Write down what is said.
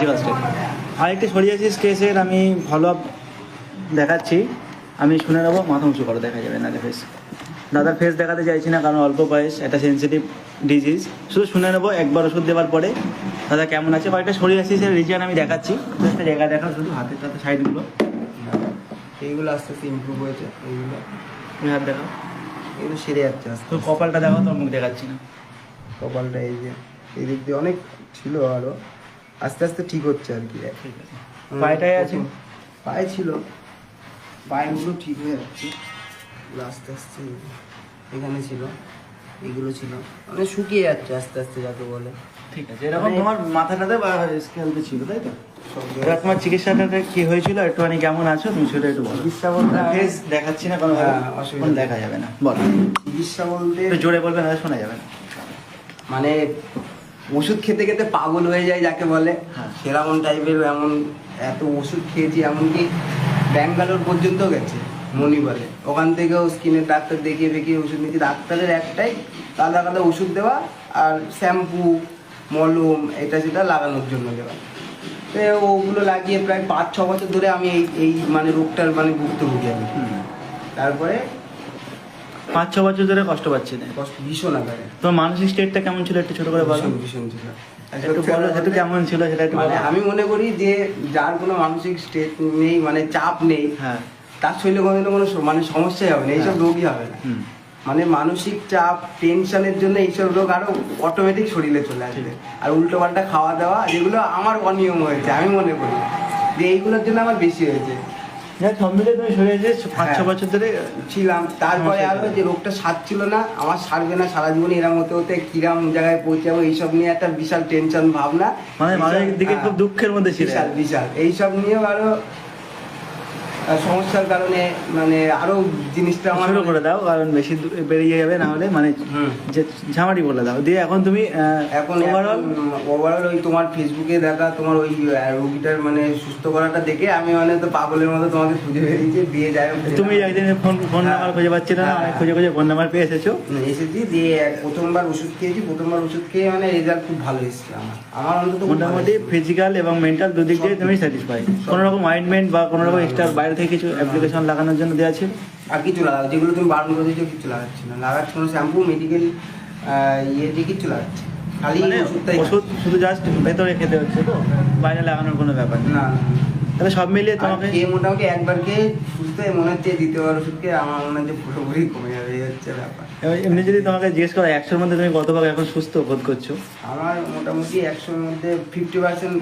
Surgical state. আরেকটি psoriasis কেসের আমি ফলো আপ দেখাচ্ছি, আমি শুনে নেবো। মাথা উঁচু করো, দেখা যাবে না ফেস। দাদার ফেস দেখাতে চাইছি না, কারণ অল্প বয়স, এটা সেন্সিটিভ ডিজিজ। শুধু শুনে নেবো একবার ওষুধ দেওয়ার পরে দাদা কেমন আছে। কয়েকটা সোরিয়াসিসের রিজন আমি দেখাচ্ছি, একটা জায়গা দেখাও শুধু, হাতের সাথে সাইডগুলো, এইগুলো আস্তে আস্তে ইমপ্রুভ হয়েছে। এইগুলো তুমি হাত দেখাও, এগুলো সেরে যাচ্ছে আস্তে তো কপালটা দেখাও, তোর মুখ দেখাচ্ছি না। কপালটা এই যে এই দিক দিয়ে অনেক ছিল, আরো আস্তে আস্তে ঠিক হচ্ছে আর কি। ঠিক আছে, পায়েটাই আছে, পায়ে ছিল, পায়েগুলো ঠিক হয়ে যাচ্ছে আস্তে আস্তে। এখানে ছিল, এগুলো ছিল, মানে শুকিয়ে যাচ্ছে আস্তে আস্তে যাকে বলে। ঠিক আছে। এরকম তোমার মাথাটাতে বা স্কেলতে ছিল, তাই তো? এবার তোমার চিকিৎসাটা কি হয়েছিল, একটুখানি কেমন আছো তুমি সেটা একটু বলো। চিকিৎসা বলতে ফেস দেখাচ্ছি না, কোনো অসুবিধা কোনো দেখা যাবে না, বলো। চিকিৎসা বলতে একটু জোরে বলবে না, শোনা যাবে না। মানে ওষুধ খেতে খেতে পাগল হয়ে যায় যাকে বলে, হ্যাঁ। সেরকম টাইপের। এমন এত ওষুধ খেয়েছি, এমনকি ব্যাঙ্গালোর পর্যন্ত গেছে মনি বলে, ওখান থেকেও স্কিনের ডাক্তার দেখিয়ে দেখিয়ে ওষুধ নিয়েছি। ডাক্তারের একটাই আলাদা আলাদা ওষুধ দেওয়া আর শ্যাম্পু মলম এটা সেটা লাগানোর জন্য দেওয়া। তো ওগুলো লাগিয়ে প্রায় 5-6 বছর ধরে আমি এই এই মানে রোগটার মানে ভুক্তভোগী আমি। তারপরে 5-6 বছর ধরে কষ্ট পাচ্ছি না, কষ্ট ভীষণ আকারে। তোমার মানসিক স্টেটটা কেমন ছিল একটু ছোট করে বলো। ভীষণ ভীষণ ছিল। একটু বলো, একটু কেমন ছিল সেটা একটু মানে বলো। আমি মনে করি যে যার কোনো মানসিক স্টেট নেই, মানে চাপ নেই, হ্যাঁ, তার শরীরে কোনো মানে সমস্যাই হবে না, এইসব রোগই হবে না। হুম, মানে মানসিক চাপ টেনশনের জন্য এইসব রোগ আরো অটোমেটিক শরীরে চলে আসবে। আর উল্টো পাল্টা খাওয়া দাওয়া যেগুলো আমার অনিয়ম হয়েছে, আমি মনে করি যে এইগুলোর জন্য আমার বেশি হয়েছে। সব মিলে তুমি সরে যে 5-6 হ্যাঁ। বছর ধরে ছিলাম। তারপরে সমস্যা আরো যে রোগটা সারছিল না, আমার সারবে না সারা জীবনে, এরম হতে হতে কিরাম জায়গায় পৌঁছাবো এইসব নিয়ে একটা বিশাল টেনশন ভাবনা, মানে মানসিক দিকে খুব দুঃখের মধ্যে ছিল। বিশাল বিশাল এইসব নিয়েও আরো সমস্যার কারণে মানে আরো জিনিসটা আমার শুরু করে দাও, কারণ বেশি বেরিয়ে যাবে না হলে, মানে যে ঝামাটি বলে দাও দিয়ে। এখন তুমি এখন ওভারঅল ওভারঅল ওই তোমার ফেসবুকে দেখা তোমার ওই রোগীটার মানে সুস্থ করাটা দেখে আমি মানে তো পাগলের মতো তোমাকে খুঁজে বেরিয়েছি। দিয়ে যাই হোক তুমি একদিন ফোন নাম্বার খুঁজে পাচ্ছি না, অনেক খুঁজে খুঁজে ফোন নাম্বার পেয়ে এসেছো। এসেছি, দিয়ে প্রথমবার ওষুধ খেয়েছি। প্রথমবার ওষুধ খেয়ে মানে রেজাল্ট খুব ভালো এসেছে আমার অন্তত খুব ভালো মোটামুটি এসেছে। ফিজিক্যাল এবং মেন্টাল দুদিক দিয়ে তুমি স্যাটিসফাই। কোনো রকম অয়েন্টমেন্ট বা কোনো রকম এক্সট্রা বাইরে থেকে কিছু অ্যাপ্লিকেশন লাগানোর জন্য দেওয়া ছিল? আর কিছু লাগাও, যেগুলো তুমি বারণ করে দিয়েছো কিছু লাগাচ্ছি না, লাগাচ্ছি কোনো শ্যাম্পু মেডিকেল ইয়ে দিয়ে কিছু লাগাচ্ছি, খালি মানে ওষুধটাই ওষুধ শুধু জাস্ট ভেতরে খেতে হচ্ছে, তো বাইরে লাগানোর কোনো ব্যাপার নেই। না। তাহলে সব মিলিয়ে আর তোমাকে খেয়ে মোটামুটি একবার খেয়ে সুস্থ হয়ে মনে হচ্ছে দ্বিতীয়বার ওষুধ খেয়ে আমার মনে হচ্ছে পুরোপুরি কমে যাবে, এই হচ্ছে ব্যাপার। এমনি যদি তোমাকে জিজ্ঞেস করো 100-র মধ্যে তুমি কত ভাগ এখন সুস্থ বোধ করছো? আমার মোটামুটি 100-র মধ্যে 50%